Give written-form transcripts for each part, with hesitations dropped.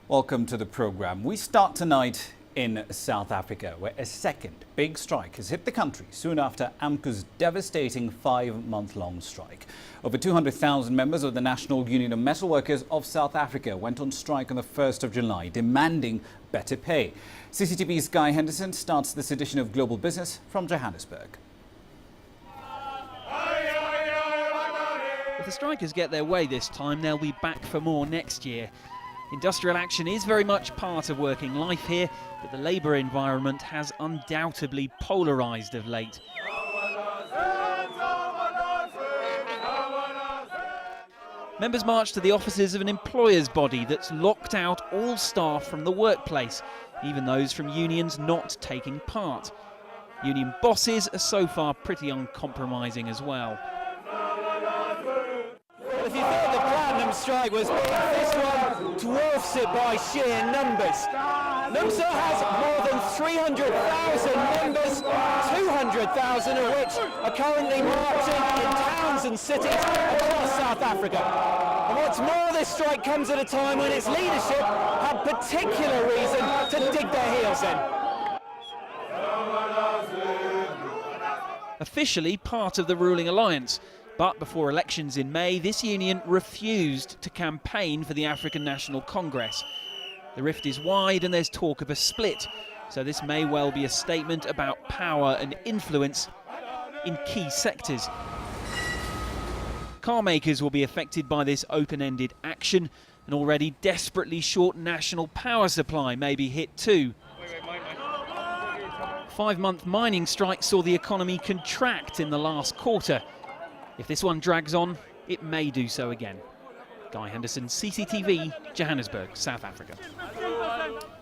Welcome to the program. We start tonight in South Africa, where a second big strike has hit the country soon after AMCU's devastating 5-month-long strike. Over 200,000 members of the National Union of Metal Workers of South Africa went on strike on the 1st of July, demanding better pay. CCTV's Guy Henderson starts this edition of Global Business from Johannesburg. If the strikers get their way this time, they'll be back for more next year. Industrial action is very much part of working life here, but the labour environment has undoubtedly polarised of late. Members march to the offices of an employer's body that's locked out all staff from the workplace, even those from unions not taking part. Union bosses are so far pretty uncompromising as well. If you thought the platinum strike was big, this one dwarfs it by sheer numbers. NUMSA has more than 300,000 members, 200,000 of which are currently marching in towns and cities across South Africa. And what's more, this strike comes at a time when its leadership had particular reason to dig their heels in. Officially part of the ruling alliance, but before elections in May, this union refused to campaign for the African National Congress. The rift is wide and there's talk of a split, so this may well be a statement about power and influence in key sectors. Car makers will be affected by this open-ended action. An already desperately short national power supply may be hit too. 5-month mining strike saw the economy contract in the last quarter. If this one drags on, it may do so again. Guy Henderson, CCTV, Johannesburg, South Africa.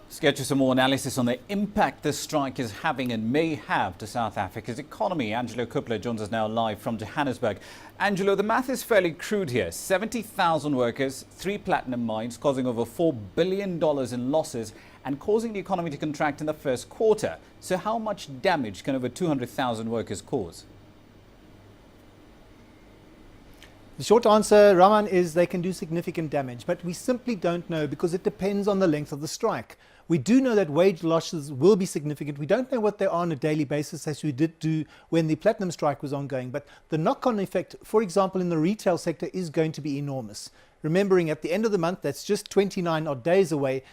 Let's get you some more analysis on the impact this strike is having and may have to South Africa's economy. Angelo Kupler joins us now live from Johannesburg. Angelo, the math is fairly crude here. 70,000 workers, 3 platinum mines, causing over $4 billion in losses and causing the economy to contract in the first quarter. So how much damage can over 200,000 workers cause? The short answer, Raman, is they can do significant damage, but we simply don't know because it depends on the length of the strike. We do know that wage losses will be significant. We don't know what they are on a daily basis, as we did do when the platinum strike was ongoing, but the knock-on effect, for example, in the retail sector is going to be enormous. Remembering at the end of the month, that's just 29 odd days away,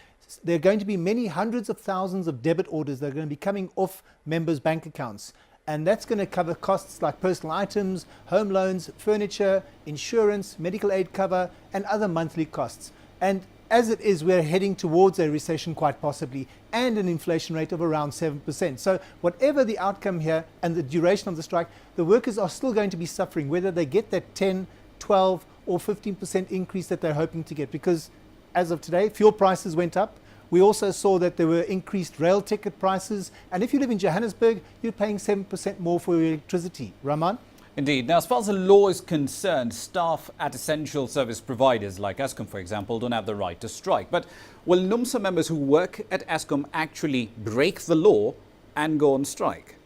there are going to be many hundreds of thousands of debit orders that are going to be coming off members' bank accounts. And that's going to cover costs like personal items, home loans, furniture, insurance, medical aid cover, and other monthly costs. And as it is, we're heading towards a recession quite possibly, and an inflation rate of around 7%. So whatever the outcome here and the duration of the strike, the workers are still going to be suffering, whether they get that 10, 12, or 15% increase that they're hoping to get. Because as of today, fuel prices went up. We also saw that there were increased rail ticket prices. And if you live in Johannesburg, you're paying 7% more for your electricity. Raman? Indeed. Now, as far as the law is concerned, staff at essential service providers like Eskom, for example, don't have the right to strike. But will NUMSA members who work at Eskom actually break the law and go on strike?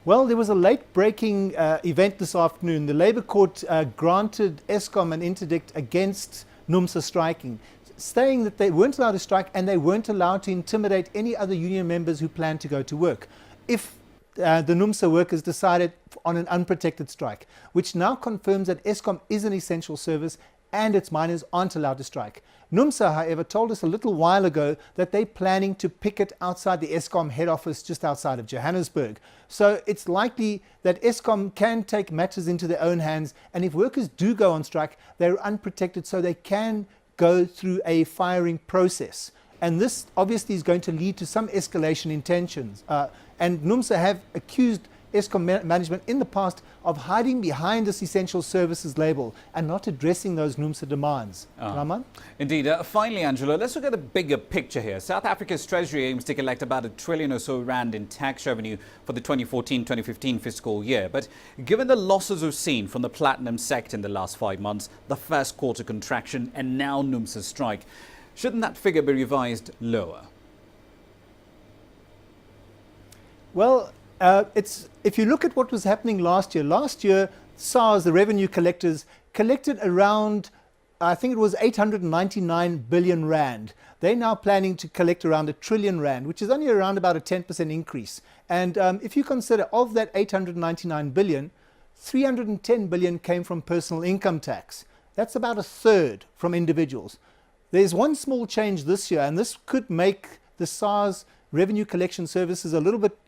Well, there was a late-breaking event this afternoon. The Labour Court granted Eskom an interdict against NUMSA striking, saying that they weren't allowed to strike and they weren't allowed to intimidate any other union members who planned to go to work if the NUMSA workers decided on an unprotected strike, which now confirms that Eskom is an essential service and its miners aren't allowed to strike. NUMSA, however, told us a little while ago that they're planning to picket outside the Eskom head office just outside of Johannesburg. So it's likely that Eskom can take matters into their own hands, and if workers do go on strike, they're unprotected, so they can go through a firing process. And this obviously is going to lead to some escalation in tensions. And NUMSA have accused Eskom management in the past of hiding behind this essential services label and not addressing those NUMSA demands. Raman? Indeed. Finally, Angelo, let's look at the bigger picture here. South Africa's Treasury aims to collect about R1 trillion or so in tax revenue for the 2014-2015 fiscal year. But given the losses we've seen from the platinum sector in the last 5 months, the first quarter contraction and now NUMSA's strike, shouldn't that figure be revised lower? Well, if you look at what was happening last year, SARS, the revenue collectors, collected around I think it was 899 billion rand. They're now planning to collect around R1 trillion, which is only around about a 10% increase. And if you consider of that 899 billion, 310 billion came from personal income tax. That's about a third from individuals. There's one small change this year, and this could make the SARS revenue collection services a little bit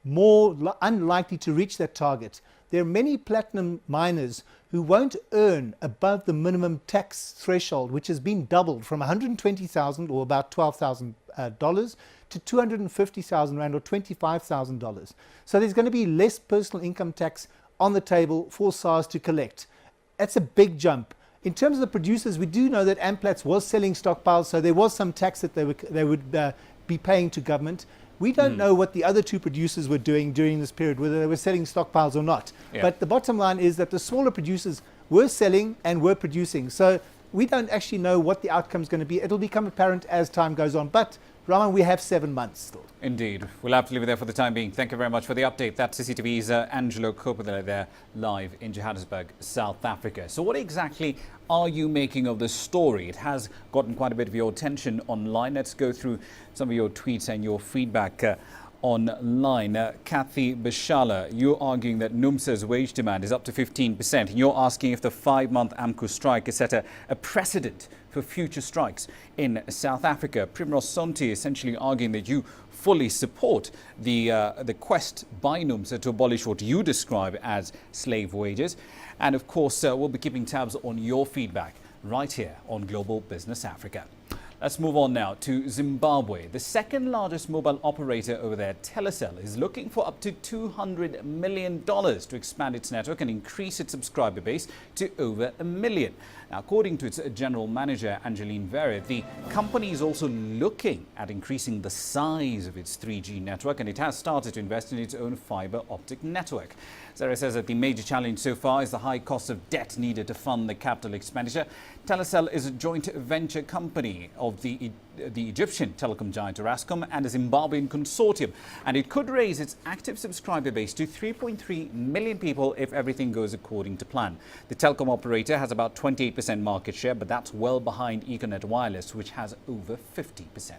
more unlikely to reach that target. There are many platinum miners who won't earn above the minimum tax threshold, which has been doubled from 120,000 or about $12,000 to 250,000 rand or $25,000. So there's going to be less personal income tax on the table for SARS to collect. That's a big jump. In terms of the producers, we do know that Amplats was selling stockpiles, so there was some tax that they would be paying to government. We don't know what the other two producers were doing during this period, whether they were selling stockpiles or not. Yeah. But the bottom line is that the smaller producers were selling and were producing. So we don't actually know what the outcome is going to be. It'll become apparent as time goes on. But, Raman, we have 7 months still. Indeed. We'll have to leave it there for the time being. Thank you very much for the update. That's CCTV's Angelo Coppola there, live in Johannesburg, South Africa. So what exactly are you making of this story? It has gotten quite a bit of your attention online. Let's go through some of your tweets and your feedback online. Kathy Bishala, you're arguing that NUMSA's wage demand is up to 15%. And you're asking if the 5-month AMCU strike has set a precedent for future strikes in South Africa. Primrose Sonti essentially arguing that you fully support the quest by NUMSA to abolish what you describe as slave wages. And of course, we'll be keeping tabs on your feedback right here on Global Business Africa. Let's move on now to Zimbabwe. The second largest mobile operator over there, Telecom, is looking for up to $200 million to expand its network and increase its subscriber base to over 1 million. Now, according to its general manager, Angeline Vera, the company is also looking at increasing the size of its 3G network, and it has started to invest in its own fiber optic network. Zara says that the major challenge so far is the high cost of debt needed to fund the capital expenditure. Telecom is a joint venture company of the Egyptian telecom giant Orascom and a Zimbabwean consortium, and it could raise its active subscriber base to 3.3 million people if everything goes according to plan. The telecom operator has about 28% market share, but that's well behind Econet Wireless, which has over 50%.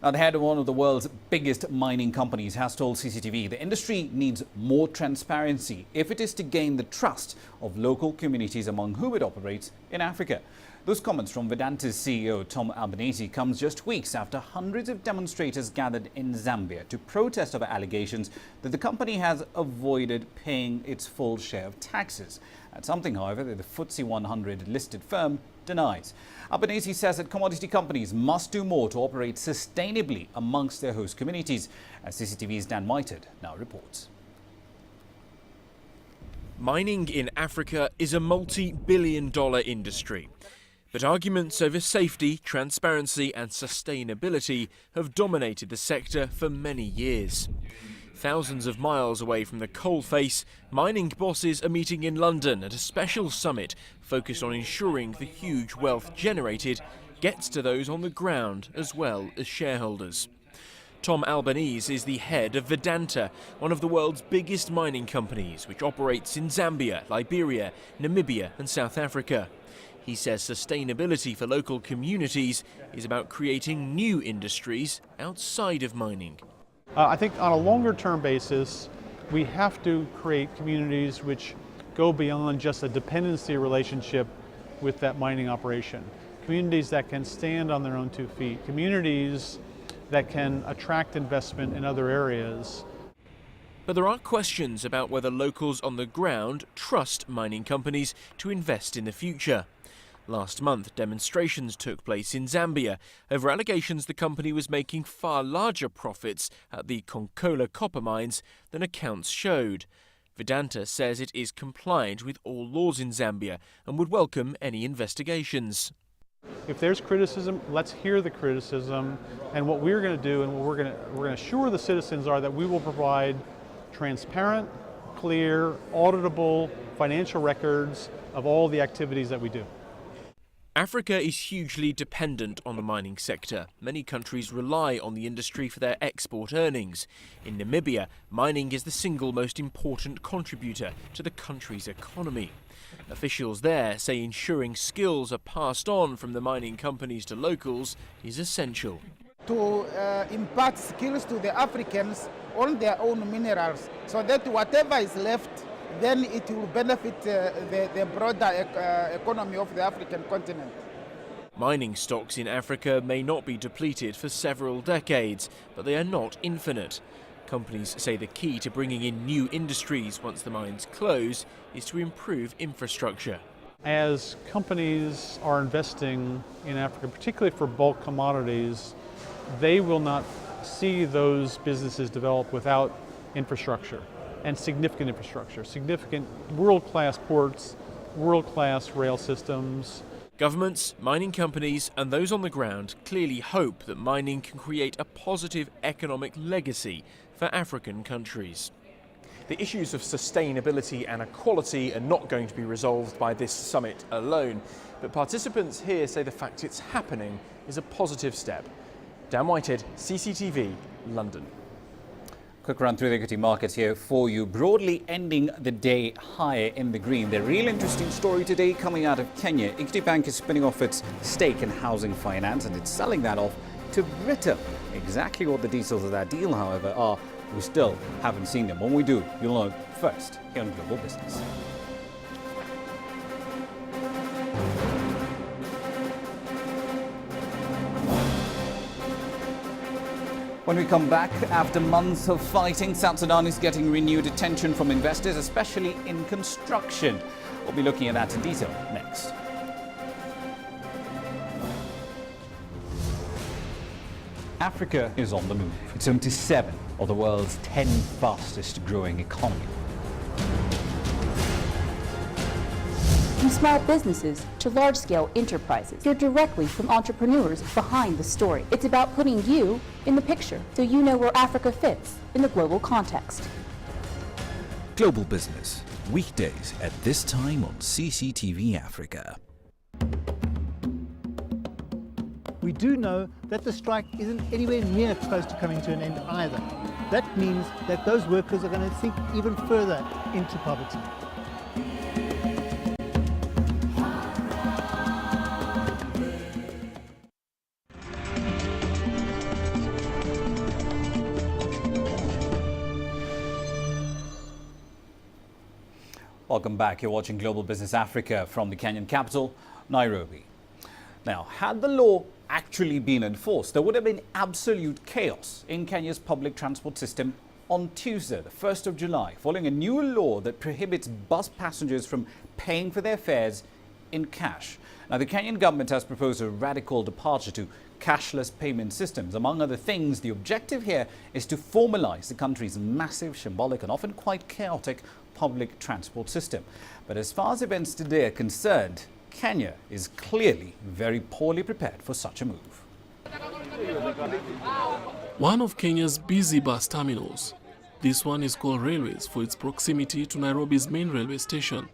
Now, the head of one of the world's biggest mining companies has told CCTV the industry needs more transparency if it is to gain the trust of local communities among whom it operates in Africa. Those comments from Vedanta's CEO Tom Albanese comes just weeks after hundreds of demonstrators gathered in Zambia to protest over allegations that the company has avoided paying its full share of taxes. That's something, however, that the FTSE 100 listed firm denies. Albanese says that commodity companies must do more to operate sustainably amongst their host communities, as CCTV's Dan Whited now reports. Mining in Africa is a multi-billion-dollar industry. But arguments over safety, transparency and sustainability have dominated the sector for many years. Thousands of miles away from the coalface, mining bosses are meeting in London at a special summit focused on ensuring the huge wealth generated gets to those on the ground as well as shareholders. Tom Albanese is the head of Vedanta, one of the world's biggest mining companies, which operates in Zambia, Liberia, Namibia and South Africa. He says sustainability for local communities is about creating new industries outside of mining. I think on a longer term basis, we have to create communities which go beyond just a dependency relationship with that mining operation. Communities that can stand on their own 2 feet, communities that can attract investment in other areas. But there are questions about whether locals on the ground trust mining companies to invest in the future. Last month, demonstrations took place in Zambia over allegations the company was making far larger profits at the Konkola copper mines than accounts showed. Vedanta says it is compliant with all laws in Zambia and would welcome any investigations. If there's criticism, let's hear the criticism, and what we're going to do and what we're going to assure the citizens are that we will provide transparent, clear, auditable financial records of all the activities that we do. Africa is hugely dependent on the mining sector. Many countries rely on the industry for their export earnings. In Namibia, mining is the single most important contributor to the country's economy. Officials there say ensuring skills are passed on from the mining companies to locals is essential. To impart skills to the Africans on their own minerals, so that whatever is left, then it will benefit the broader economy of the African continent. Mining stocks in Africa may not be depleted for several decades, but they are not infinite. Companies say the key to bringing in new industries once the mines close is to improve infrastructure. As companies are investing in Africa, particularly for bulk commodities, they will not see those businesses develop without infrastructure, and significant infrastructure, significant world-class ports, world-class rail systems. Governments, mining companies and those on the ground clearly hope that mining can create a positive economic legacy for African countries. The issues of sustainability and equality are not going to be resolved by this summit alone, but participants here say the fact it's happening is a positive step. Dan Whitehead, CCTV, London. Quick run through the equity markets here for you. Broadly ending the day higher in the green. The real interesting story today coming out of Kenya. Equity Bank is spinning off its stake in housing finance and it's selling that off to Britain. Exactly what the details of that deal, however, are, we still haven't seen them. When we do, you'll know first here on Global Business. When we come back, after months of fighting, South Sudan is getting renewed attention from investors, especially in construction. We'll be looking at that in detail next. Africa is on the move. It's home to 7 of the world's 10 fastest growing economies. From small businesses to large-scale enterprises, hear directly from entrepreneurs behind the story. It's about putting you in the picture so you know where Africa fits in the global context. Global Business, weekdays at this time on CCTV Africa. We do know that the strike isn't anywhere near close to coming to an end either. That means that those workers are going to sink even further into poverty. Welcome back. You're watching Global Business Africa from the Kenyan capital, Nairobi. Now, had the law actually been enforced, there would have been absolute chaos in Kenya's public transport system on Tuesday, the 1st of July, following a new law that prohibits bus passengers from paying for their fares in cash. Now, the Kenyan government has proposed a radical departure to cashless payment systems. Among other things, the objective here is to formalize the country's massive, symbolic and often quite chaotic public transport system. But as far as events today are concerned, Kenya is clearly very poorly prepared for such a move. One of Kenya's busy bus terminals. This one is called Railways for its proximity to Nairobi's main railway station.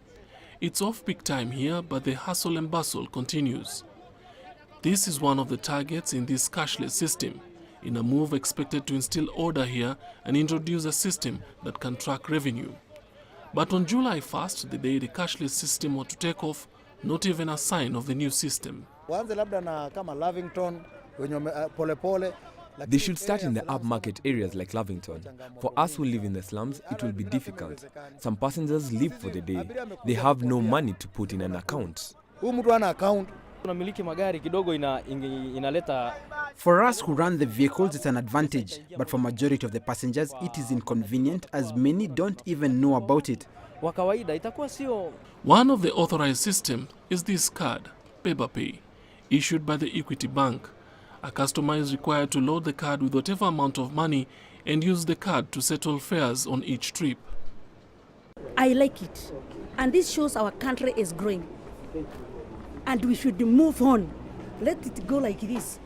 It's off-peak time here, but the hustle and bustle continues. This is one of the targets in this cashless system, in a move expected to instill order here and introduce a system that can track revenue. But on July 1st, the day the cashless system was to take off, not even a sign of the new system. They should start in the upmarket areas like Lavington. For us who live in the slums, it will be difficult. Some passengers leave for the day. They have no money to put in an account. For us who run the vehicles, it's an advantage, but for majority of the passengers, it is inconvenient as many don't even know about it. One of the authorized systems is this card, Paper Pay, issued by the Equity Bank. A customer is required to load the card with whatever amount of money and use the card to settle fares on each trip. I like it, and this shows our country is growing. And we should move on. Let it go like this.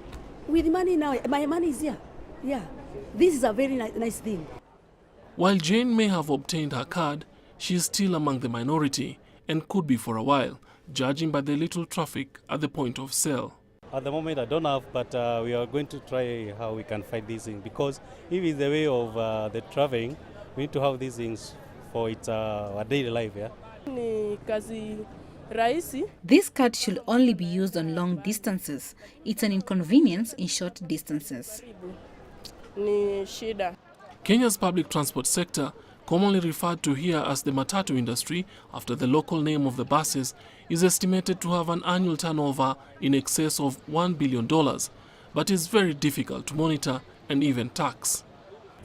With money now, my money is here. Yeah, this is a very nice thing. While Jane may have obtained her card, she is still among the minority and could be for a while, judging by the little traffic at the point of sale. At the moment I don't have, but we are going to try how we can fight these things, because if it's the way of the traveling, we need to have these things for our daily life. Yeah. This card should only be used on long distances. It's an inconvenience in short distances. Kenya's public transport sector, commonly referred to here as the matatu industry after the local name of the buses, is estimated to have an annual turnover in excess of $1 billion, but is very difficult to monitor and even tax.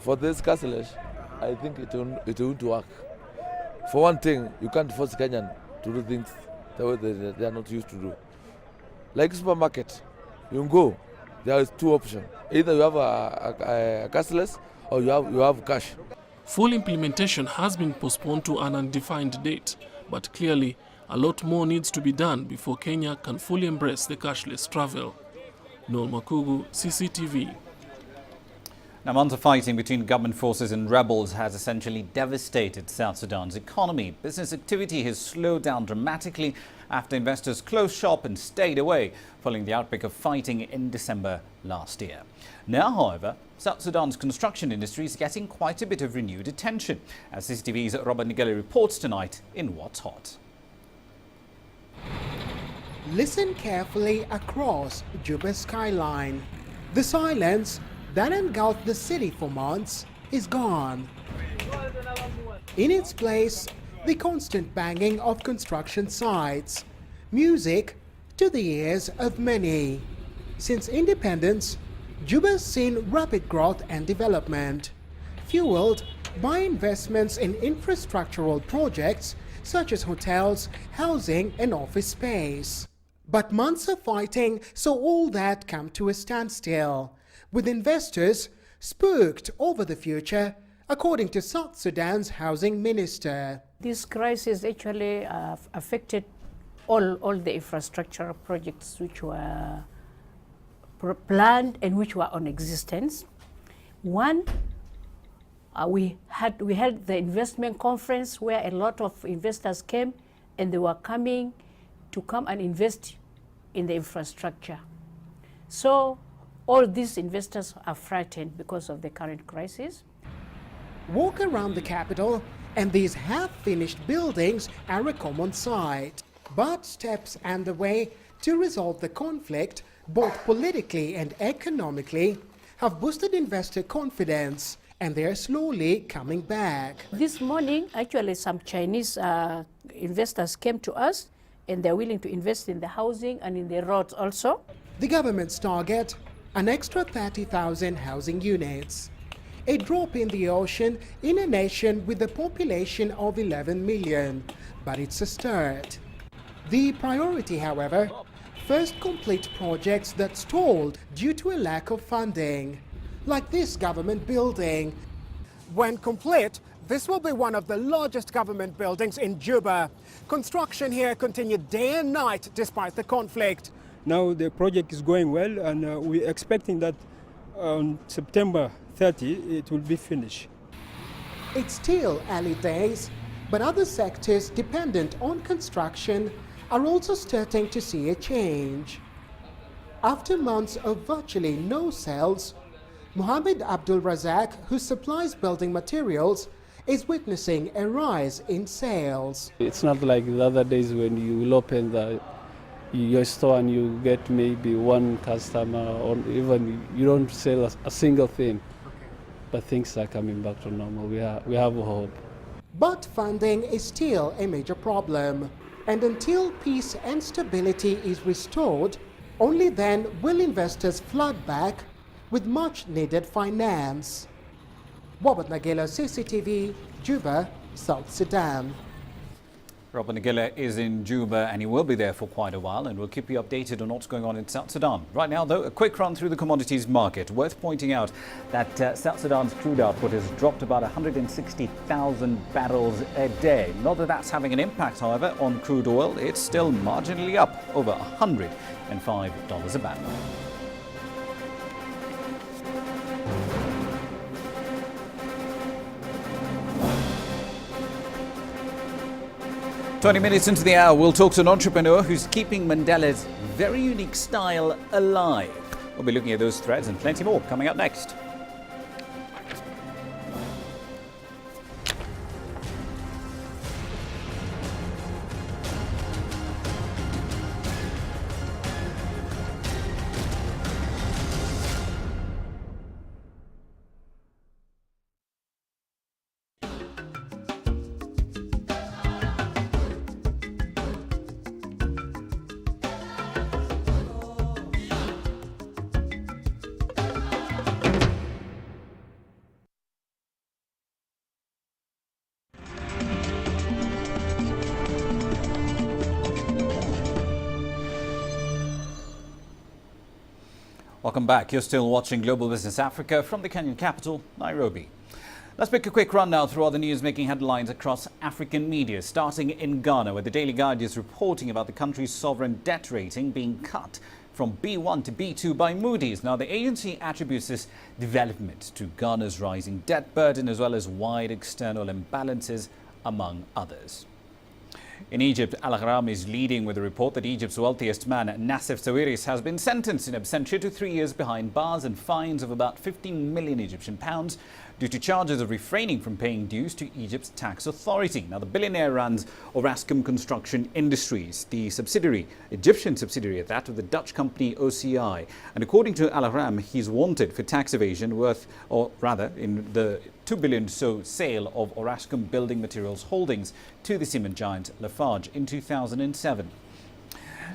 For this cashless, I think it won't work. For one thing, you can't force Kenyan to do things the way they are not used to do. Like supermarket, you go, there is two options. Either you have a cashless or you have cash. Full implementation has been postponed to an undefined date, but clearly a lot more needs to be done before Kenya can fully embrace the cashless travel. Noel Makugu, CCTV. Now, months of fighting between government forces and rebels has essentially devastated South Sudan's economy. Business activity has slowed down dramatically after investors closed shop and stayed away following the outbreak of fighting in December last year. Now, however, South Sudan's construction industry is getting quite a bit of renewed attention, as CCTV's Robert Nigele reports tonight in What's Hot. Listen carefully across Juba's skyline. The silence that engulfed the city for months is gone. In its place, the constant banging of construction sites, music to the ears of many. Since independence, Juba's seen rapid growth and development, fueled by investments in infrastructural projects such as hotels, housing and office space. But months of fighting saw all that come to a standstill, with investors spooked over the future, according to South Sudan's housing minister. This crisis actually affected all the infrastructure projects which were planned and which were on existence. One, we had the investment conference where a lot of investors came, and they were coming to come and invest in the infrastructure. So all these investors are frightened because of the current crisis. Walk around the capital and these half-finished buildings are a common sight. But steps underway to resolve the conflict, both politically and economically, have boosted investor confidence, and they are slowly coming back. This morning, actually, some Chinese investors came to us, and they're willing to invest in the housing and in the roads also. The government's target, an extra 30,000 housing units. A drop in the ocean in a nation with a population of 11 million, but it's a start. The priority, however, first complete projects that stalled due to a lack of funding, like this government building. When complete, this will be one of the largest government buildings in Juba. Construction here continued day and night despite the conflict. Now the project is going well, and we're expecting that on September 30 it will be finished. It's still early days, but other sectors dependent on construction are also starting to see a change. After months of virtually no sales, Mohammed Abdul Razak, who supplies building materials, is witnessing a rise in sales. It's not like the other days when you will open your store and you get maybe one customer, or even you don't sell a single thing. But things are coming back to normal. We have hope. But funding is still a major problem. And until peace and stability is restored, only then will investors flood back with much needed finance. Robert Nagela, CCTV, Juba, South Sudan. Robert Nigele is in Juba, and he will be there for quite a while, and we'll keep you updated on what's going on in South Sudan. Right now, though, a quick run through the commodities market. Worth pointing out that South Sudan's crude output has dropped about 160,000 barrels a day. Not that that's having an impact, however, on crude oil. It's still marginally up, over $105 a barrel. 20 minutes into the hour, we'll talk to an entrepreneur who's keeping Mandela's very unique style alive. We'll be looking at those threads and plenty more coming up next. Welcome back. You're still watching Global Business Africa from the Kenyan capital, Nairobi. Let's make a quick run now through all the news making headlines across African media, starting in Ghana, where the Daily Guide is reporting about the country's sovereign debt rating being cut from B1 to B2 by Moody's. Now, the agency attributes this development to Ghana's rising debt burden as well as wide external imbalances, among others. In Egypt, Al-Ahram is leading with a report that Egypt's wealthiest man, Nassef Sawiris, has been sentenced in absentia to 3 years behind bars and fines of about 15 million Egyptian pounds due to charges of refraining from paying dues to Egypt's tax authority. Now, the billionaire runs Orascom Construction Industries, the Egyptian subsidiary at that, of the Dutch company OCI. And according to Al-Ahram, he's wanted for tax evasion in the 2 billion so sale of Orascom Building Materials Holdings to the cement giant Lafarge in 2007.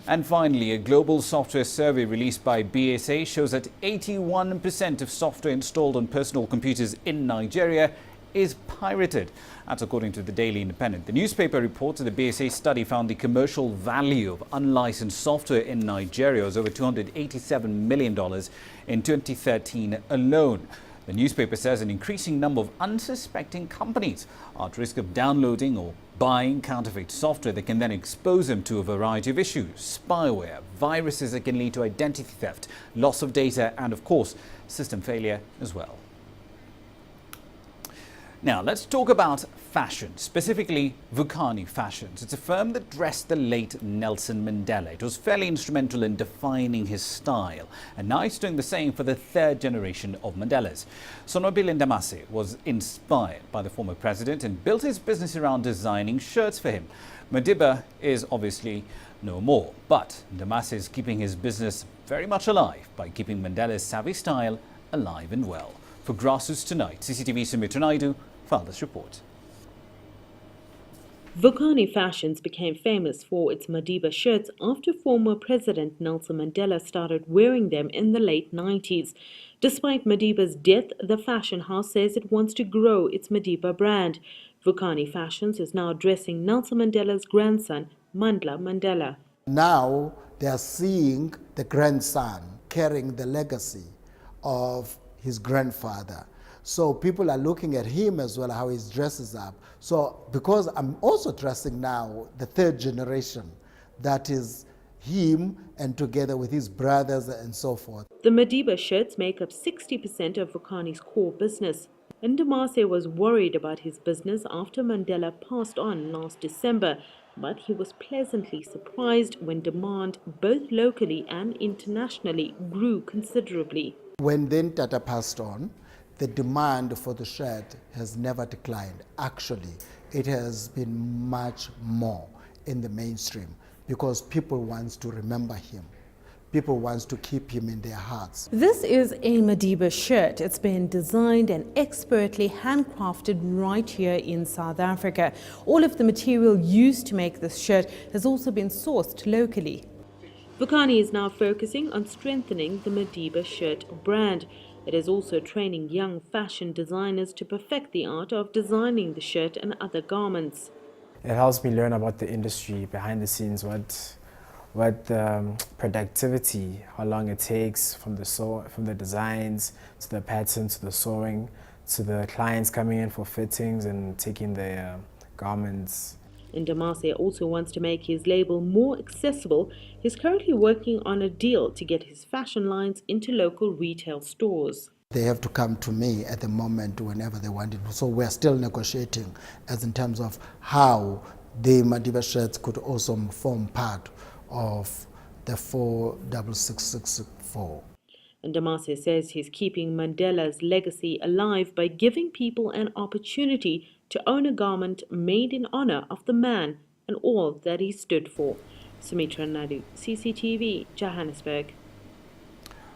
And finally, a global software survey released by BSA shows that 81% of software installed on personal computers in Nigeria is pirated. That's according to the Daily Independent. The newspaper reports that the BSA study found the commercial value of unlicensed software in Nigeria was over $287 million in 2013 alone. The newspaper says an increasing number of unsuspecting companies are at risk of downloading or buying counterfeit software that can then expose them to a variety of issues: spyware, viruses that can lead to identity theft, loss of data, and of course, system failure as well. Now, let's talk about fashion, specifically Vukani Fashions. It's a firm that dressed the late Nelson Mandela. It was fairly instrumental in defining his style, and now it's doing the same for the third generation of Mandelas. Sonobile Ndamase was inspired by the former president and built his business around designing shirts for him. Madiba is obviously no more, but Ndamase is keeping his business very much alive by keeping Mandela's savvy style alive and well. For Grassroots Tonight, CCTV's Sumitra Naidu filed this report. Vukani Fashions became famous for its Madiba shirts after former President Nelson Mandela started wearing them in the late 90s. Despite Madiba's death, the fashion house says it wants to grow its Madiba brand. Vukani Fashions is now dressing Nelson Mandela's grandson, Mandla Mandela. Now they are seeing the grandson carrying the legacy of his grandfather. So people are looking at him as well, how he dresses up. So because I'm also dressing now the third generation, that is him and together with his brothers and so forth. The Madiba shirts make up 60% of Vukani's core business. Ndamase was worried about his business after Mandela passed on last December, but he was pleasantly surprised when demand, both locally and internationally, grew considerably. When then Tata passed on, the demand for the shirt has never declined. Actually, it has been much more in the mainstream because people want to remember him. People want to keep him in their hearts. This is a Madiba shirt. It's been designed and expertly handcrafted right here in South Africa. All of the material used to make this shirt has also been sourced locally. Vukani is now focusing on strengthening the Madiba shirt brand. It is also training young fashion designers to perfect the art of designing the shirt and other garments. It helps me learn about the industry behind the scenes, what productivity, how long it takes from the designs to the pattern to the sewing to the clients coming in for fittings and taking their garments. Ndamase also wants to make his label more accessible. He's currently working on a deal to get his fashion lines into local retail stores. They have to come to me at the moment whenever they want it. So we're still negotiating as in terms of how the Madiba shirts could also form part of the 46664. And Damase says he's keeping Mandela's legacy alive by giving people an opportunity to own a garment made in honor of the man and all that he stood for. Sumitra Nadu, CCTV, Johannesburg.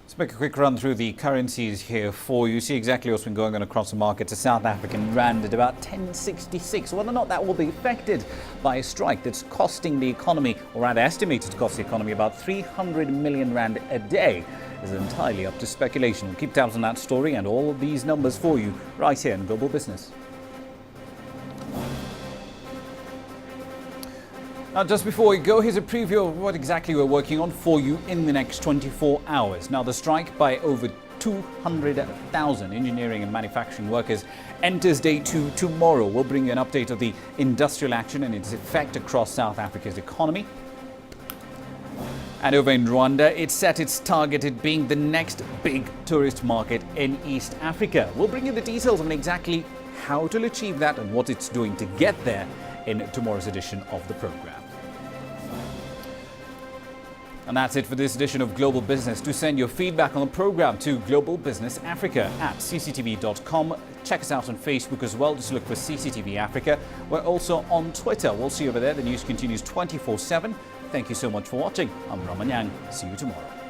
Let's make a quick run through the currencies here for you. See exactly what's been going on across the markets. The South African rand at about 10.66. Whether or not that will be affected by a strike that's costing the economy, or rather estimated to cost the economy about 300 million rand a day, is entirely up to speculation. We'll keep tabs on that story and all of these numbers for you right here in Global Business. Now, just before we go, here's a preview of what exactly we're working on for you in the next 24 hours. Now, the strike by over 200,000 engineering and manufacturing workers enters day 2 tomorrow. We'll bring you an update of the industrial action and its effect across South Africa's economy. And over in Rwanda, it's set its target at being the next big tourist market in East Africa. We'll bring you the details on exactly how it'll achieve that and what it's doing to get there in tomorrow's edition of the program. And that's it for this edition of Global Business. Do send your feedback on the program to Global Business Africa at cctv.com. Check us out on Facebook as well. Just look for CCTV Africa. We're also on Twitter. We'll see you over there. The news continues 24/7. Thank you so much for watching. I'm Raman Yang. See you tomorrow.